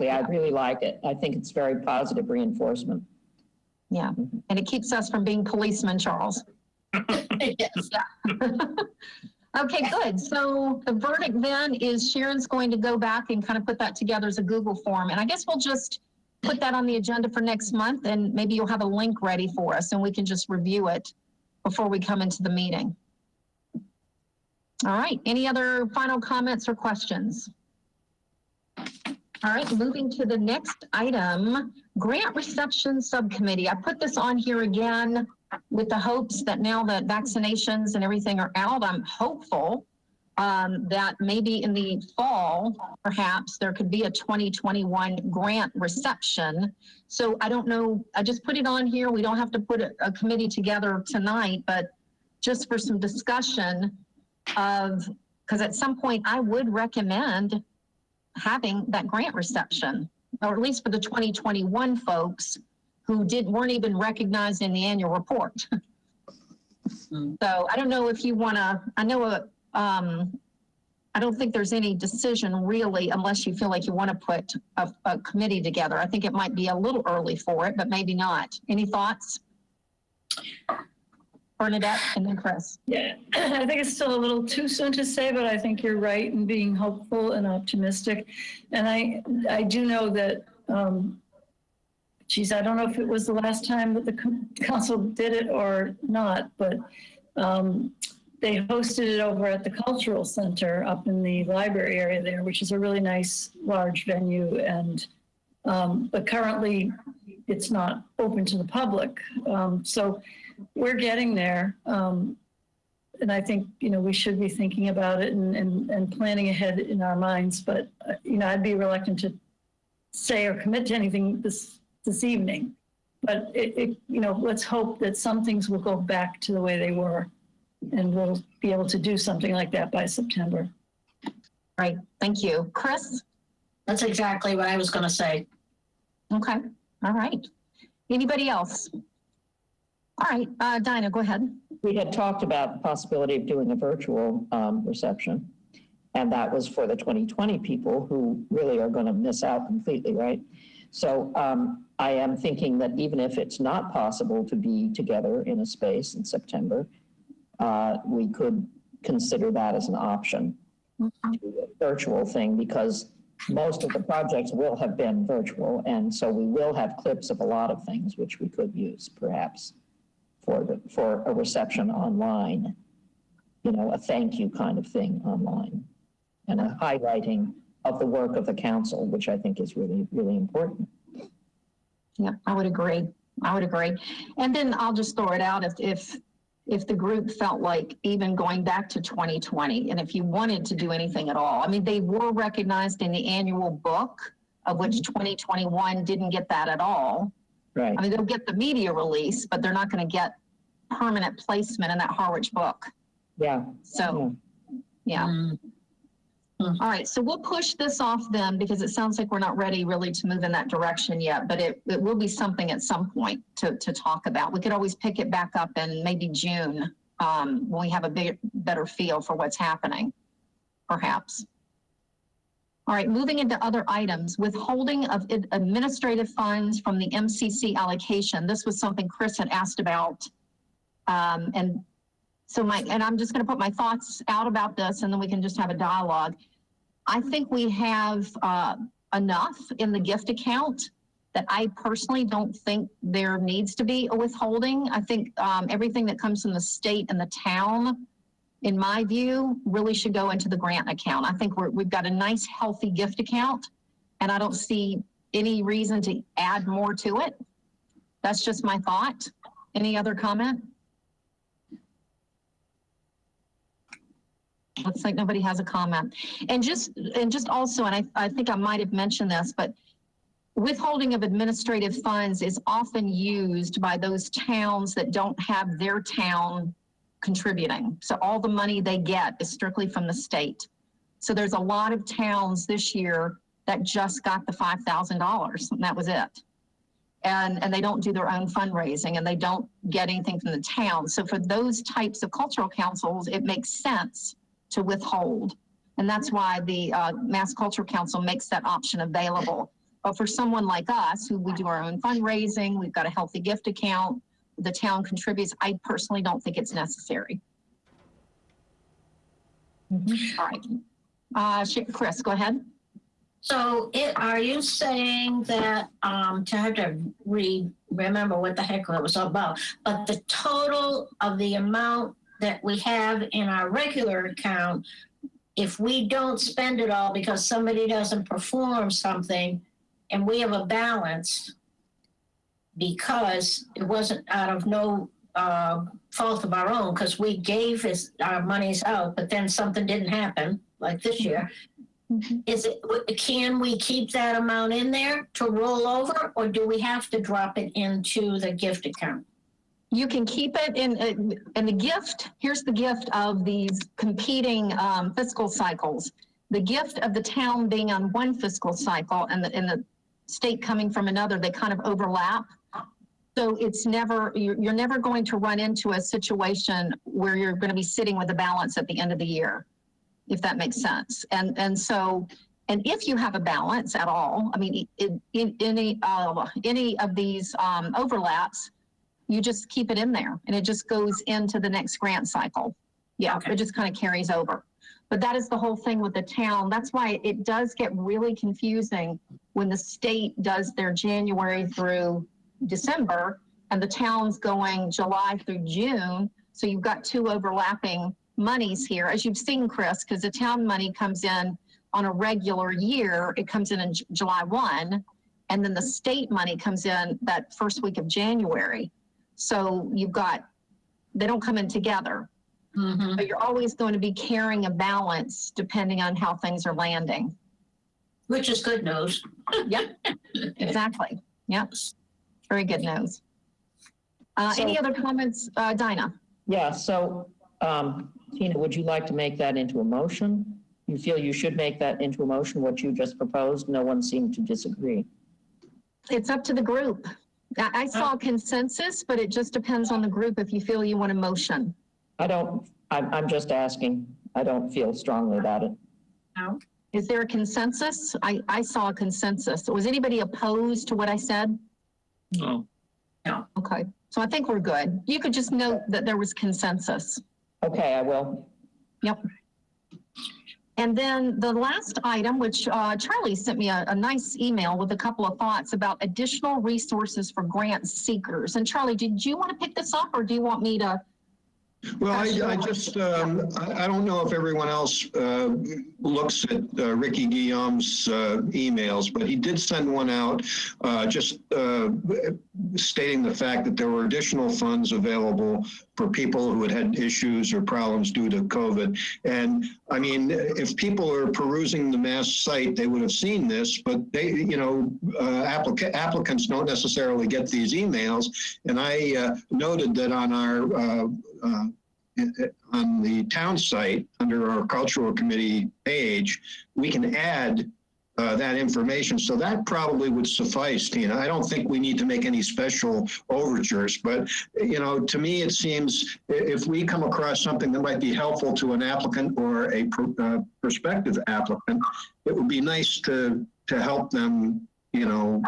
I really like it. I think it's very positive reinforcement. Yeah, and it keeps us from being policemen, Charles. Yes. Yeah. Okay, good. So the verdict then is Sharon's going to go back and kind of put that together as a Google form. And I guess we'll just put that on the agenda for next month, and maybe you'll have a link ready for us and we can just review it before we come into the meeting. All right, any other final comments or questions? All right, moving to the next item, grant reception subcommittee. I put this on here again with the hopes that now that vaccinations and everything are out, I'm hopeful that maybe in the fall, perhaps there could be a 2021 grant reception. So I don't know, I just put it on here. We don't have to put a committee together tonight, but just for some discussion of, because at some point I would recommend having that grant reception, or at least for the 2021 folks who weren't even recognized in the annual report. So I don't know if you want to, I don't think there's any decision really unless you feel like you want to put a committee together. I think it might be a little early for it, but maybe not. Any thoughts? Bernadette and then Chris. Yeah, I think it's still a little too soon to say, but I think you're right in being hopeful and optimistic. And I do know that, I don't know if it was the last time that the council did it or not, but they hosted it over at the Cultural Center up in the library area there, which is a really nice large venue. And but currently it's not open to the public. So we're getting there. And I think, we should be thinking about it and planning ahead in our minds. But, I'd be reluctant to say or commit to anything this evening. But, let's hope that some things will go back to the way they were. And we'll be able to do something like that by September. Right. Thank you. Chris? That's exactly what I was going to say. Okay. All right. Anybody else? All right, Dinah, go ahead. We had talked about the possibility of doing a virtual reception, and that was for the 2020 people who really are going to miss out completely, right? So I am thinking that even if it's not possible to be together in a space in September, we could consider that as an option, to do a virtual thing, because most of the projects will have been virtual, and so we will have clips of a lot of things which we could use perhaps for a reception online, a thank you kind of thing online, and a highlighting of the work of the council, which I think is really, really important. Yeah, I would agree. I would agree. And then I'll just throw it out if the group felt like even going back to 2020, and if you wanted to do anything at all, I mean, they were recognized in the annual book, of which 2021 didn't get that at all. Right. I mean, they'll get the media release, but they're not going to get permanent placement in that Harwich book. Yeah. So, yeah. All right, so we'll push this off then because it sounds like we're not ready really to move in that direction yet, but it will be something at some point to talk about. We could always pick it back up in maybe June when we have a better feel for what's happening, perhaps. All right, moving into other items, withholding of administrative funds from the MCC allocation. This was something Chris had asked about. And I'm just going to put my thoughts out about this and then we can just have a dialogue. I think we have enough in the gift account that I personally don't think there needs to be a withholding. I think everything that comes from the state and the town, in my view, really should go into the grant account. I think we've got a nice, healthy gift account, and I don't see any reason to add more to it. That's just my thought. Any other comment? Looks like nobody has a comment. And just also, and I think I might have mentioned this, but withholding of administrative funds is often used by those towns that don't have their town contributing. So all the money they get is strictly from the state. So there's a lot of towns this year that just got the $5,000 and that was it. And they don't do their own fundraising and they don't get anything from the town. So for those types of cultural councils, it makes sense to withhold. And that's why the Mass Cultural Council makes that option available. But for someone like us, who we do our own fundraising, we've got a healthy gift account, the town contributes, I personally don't think it's necessary. All right. Chris, go ahead. So are you saying that, to have to remember what the heck it was all about, but the total of the amount that we have in our regular account, if we don't spend it all because somebody doesn't perform something and we have a balance because it wasn't out of no fault of our own, because we gave our monies out, but then something didn't happen, like this year. Can we keep that amount in there to roll over, or do we have to drop it into the gift account? You can keep it in the gift. Here's the gift of these competing fiscal cycles. The gift of the town being on one fiscal cycle and the state coming from another, they kind of overlap. So it's never, you're never going to run into a situation where you're going to be sitting with a balance at the end of the year, if that makes sense. And if you have a balance at all, I mean, in any of these overlaps, you just keep it in there and it just goes into the next grant cycle. Yeah, okay. It just kind of carries over. But that is the whole thing with the town. That's why it does get really confusing when the state does their January through December and the town's going July through June. So you've got two overlapping monies here, as you've seen, Chris, because the town money comes in on a regular year. It comes in July 1, and then the state money comes in that first week of January. So you've got, they don't come in together. Mm-hmm. But you're always going to be carrying a balance depending on how things are landing. Which is good news. Yep, exactly. Yep, very good news. Any other comments, Dinah? Yeah, so Tina, would you like to make that into a motion? You feel you should make that into a motion, what you just proposed? No one seemed to disagree. It's up to the group. I saw consensus, but it just depends on the group if you feel you want a motion. I'm just asking. I don't feel strongly about it. No. Is there a consensus? I saw a consensus. Was anybody opposed to what I said? No. No. Okay. So I think we're good. You could just note that there was consensus. Okay, I will. Yep. And then the last item, which Charlie sent me a nice email with a couple of thoughts about additional resources for grant seekers. And Charlie, did you want to pick this up or do you want me to Well, I just, I don't know if everyone else looks at Ricky Guillaume's emails, but he did send one out just stating the fact that there were additional funds available for people who had issues or problems due to COVID. And I mean, if people are perusing the Mass site, they would have seen this, but they, you know, applicants don't necessarily get these emails. And I noted that on our on the town site, under our cultural committee page, we can add that information. So that probably would suffice, Tina. I don't think we need to make any special overtures, but, you know, to me, it seems if we come across something that might be helpful to an applicant or a prospective applicant, it would be nice to help them, you know,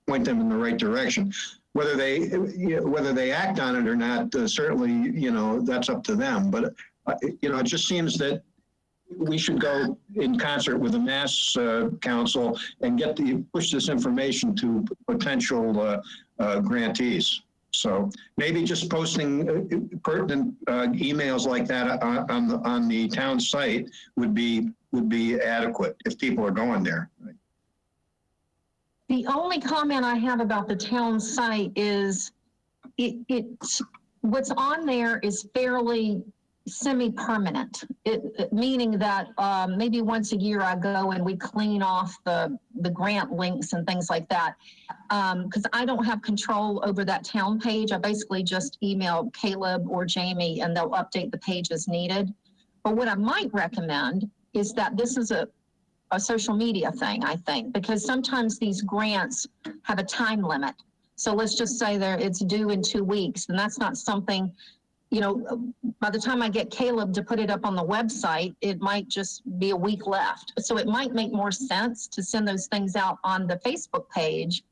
point them in the right direction. Whether they act on it or not, certainly, you know, that's up to them. But, you know, it just seems that we should go in concert with the Mass Council and push this information to potential grantees. So maybe just posting pertinent emails like that on the town site would be adequate if people are going there. Right? The only comment I have about the town site is it's what's on there is fairly semi-permanent, meaning that maybe once a year I go and we clean off the grant links and things like that. Because I don't have control over that town page. I basically just email Caleb or Jamie and they'll update the page as needed. But what I might recommend is that this is a social media thing, I think, because sometimes these grants have a time limit. So let's just say it's due in 2 weeks, and that's not something, you know, by the time I get Caleb to put it up on the website, it might just be a week left. So it might make more sense to send those things out on the Facebook page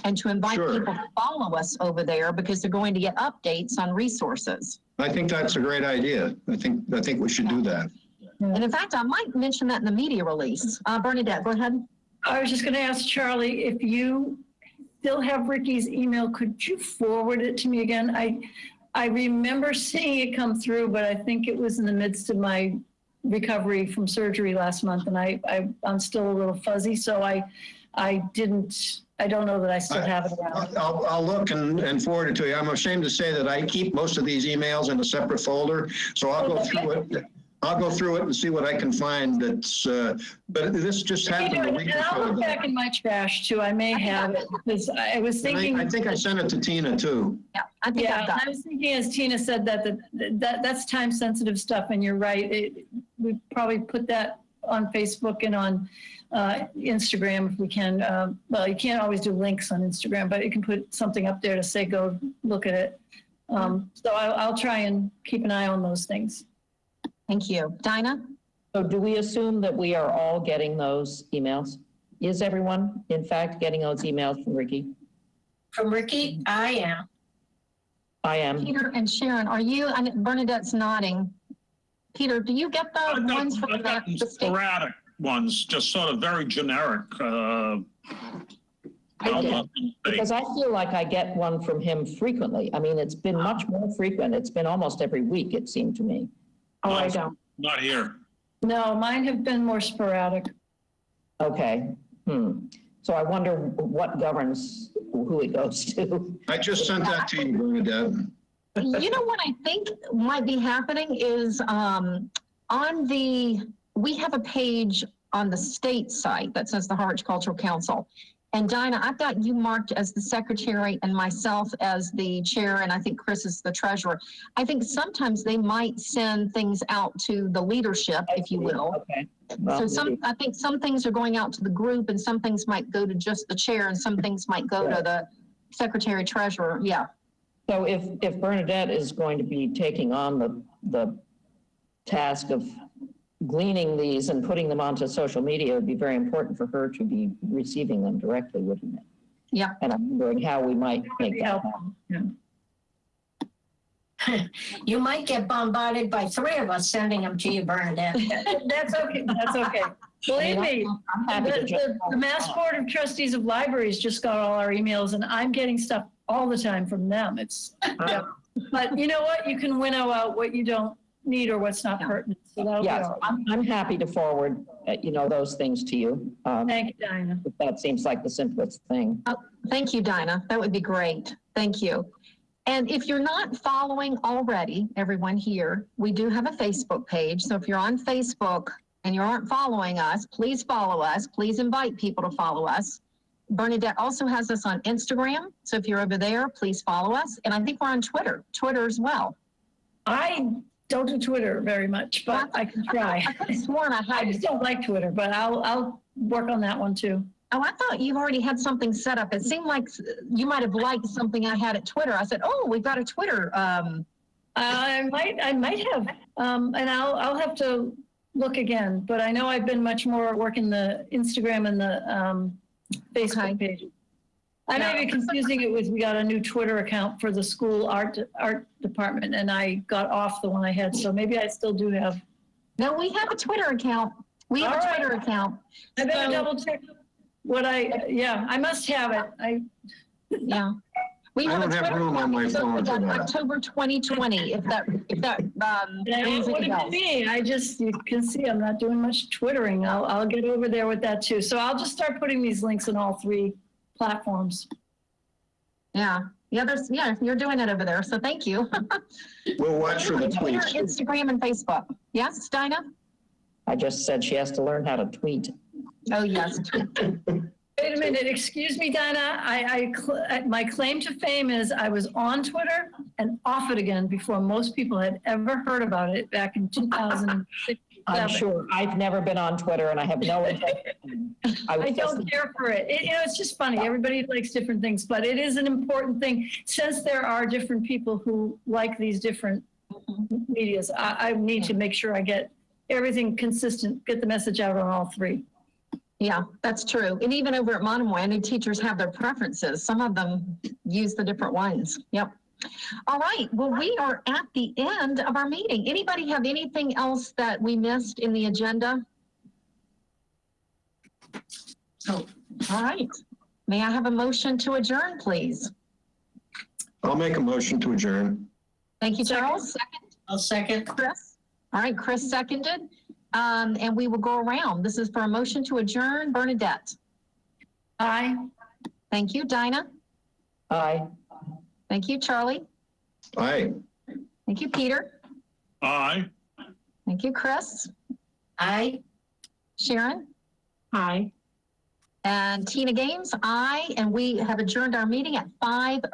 and to invite people to follow us over there because they're going to get updates on resources. I think that's a great idea. I think we should do that. And in fact, I might mention that in the media release. Bernadette, go ahead. I was just going to ask Charlie, if you still have Ricky's email, could you forward it to me again? I remember seeing it come through, but I think it was in the midst of my recovery from surgery last month, and I'm still a little fuzzy, so I don't know that I still have it around. I'll look and forward it to you. I'm ashamed to say that I keep most of these emails in a separate folder, so I'll go through it. I'll go through it and see what I can find. That's, but this just happened a week or so ago. I'll look back in my trash too. I may have it because I was thinking. I think I sent it to Tina too. Yeah, I think I was thinking, as Tina said, that's time sensitive stuff, and you're right. We probably put that on Facebook and on Instagram if we can. Well, you can't always do links on Instagram, but you can put something up there to say go look at it. So I'll try and keep an eye on those things. Thank you. Dinah? So do we assume that we are all getting those emails? Is everyone, in fact, getting those emails from Ricky? From Ricky, I am. I am. Peter and Sharon, are you, and Bernadette's nodding. Peter, do you get the ones from the state? Sporadic ones, just sort of very generic. I do, because I feel like I get one from him frequently. I mean, it's been much more frequent. It's been almost every week, it seemed to me. Oh, I don't. Not here. No, mine have been more sporadic. Okay. So I wonder what governs who it goes to. I just sent that to you, Bernadette. You know what I think might be happening is we have a page on the state site that says the Harwich Cultural Council. And Dinah, I've got you marked as the secretary and myself as the chair, and I think Chris is the treasurer. I think sometimes they might send things out to the leadership, if you will. Okay. Well, So I think some things are going out to the group and some things might go to just the chair and some things might go to the secretary treasurer. Yeah. So if Bernadette is going to be taking on the task of gleaning these and putting them onto social media, it would be very important for her to be receiving them directly, wouldn't it? Yeah. And I'm wondering how we might make that happen. Yeah. You might get bombarded by 3 of us sending them to you, Bernadette. That's okay. That's okay. Believe me, I'm happy to the Mass Board of Trustees of Libraries just got all our emails, and I'm getting stuff all the time from them. Yeah. But you know what? You can winnow out what you don't need or what's not pertinent. So that'll be Yes, all right. I'm happy to forward, those things to you. Thank you, Dinah. That seems like the simplest thing. Thank you, Dinah. That would be great. Thank you. And if you're not following already, everyone here, we do have a Facebook page. So if you're on Facebook and you aren't following us, please follow us. Please invite people to follow us. Bernadette also has us on Instagram. So if you're over there, please follow us. And I think we're on Twitter as well. I don't do Twitter very much, but I can try. I could have sworn I I had. just don't like Twitter, but I'll work on that one too. Oh, I thought you've already had something set up. It seemed like you might have liked something I had at Twitter. I said, oh, we've got a Twitter. I might have, and I'll have to look again, but I know I've been much more working the Instagram and the Facebook page. I may be confusing it with, we got a new Twitter account for the school art department, and I got off the one I had, so maybe I still do have. No, we have a Twitter account. We have a Twitter account. I better double check what I must have it. Yeah. We I have don't a have Twitter room on my account phone for on that. October 2020, if that rings What any it bells. be? You can see I'm not doing much Twittering. I'll get over there with that too. So I'll just start putting these links in all three platforms. Yeah. You're doing it over there. So thank you. We'll watch for the Twitter, tweets. Instagram, and Facebook. Yes, Dinah? I just said she has to learn how to tweet. Oh, yes. Wait a minute, excuse me, Dinah. My claim to fame is I was on Twitter and off it again before most people had ever heard about it back in 2006. I'm sure. I've never been on Twitter and I have no intention. I don't care for it. It's just funny. Everybody likes different things, but it is an important thing. Since there are different people who like these different medias, I need to make sure I get everything consistent, get the message out on all three. Yeah, that's true. And even over at Monomoy, I know teachers have their preferences. Some of them use the different ones. Yep. All right. Well, we are at the end of our meeting. Anybody have anything else that we missed in the agenda? Oh, all right. May I have a motion to adjourn, please? I'll make a motion to adjourn. Thank you, Charles. Second? I'll second. Chris? All right, Chris seconded. And we will go around. This is for a motion to adjourn. Bernadette? Aye. Thank you. Dinah? Aye. Thank you, Charlie. Aye. Thank you, Peter. Aye. Thank you, Chris. Aye. Sharon? Hi. And Tina Games, aye. And we have adjourned our meeting at 5:00.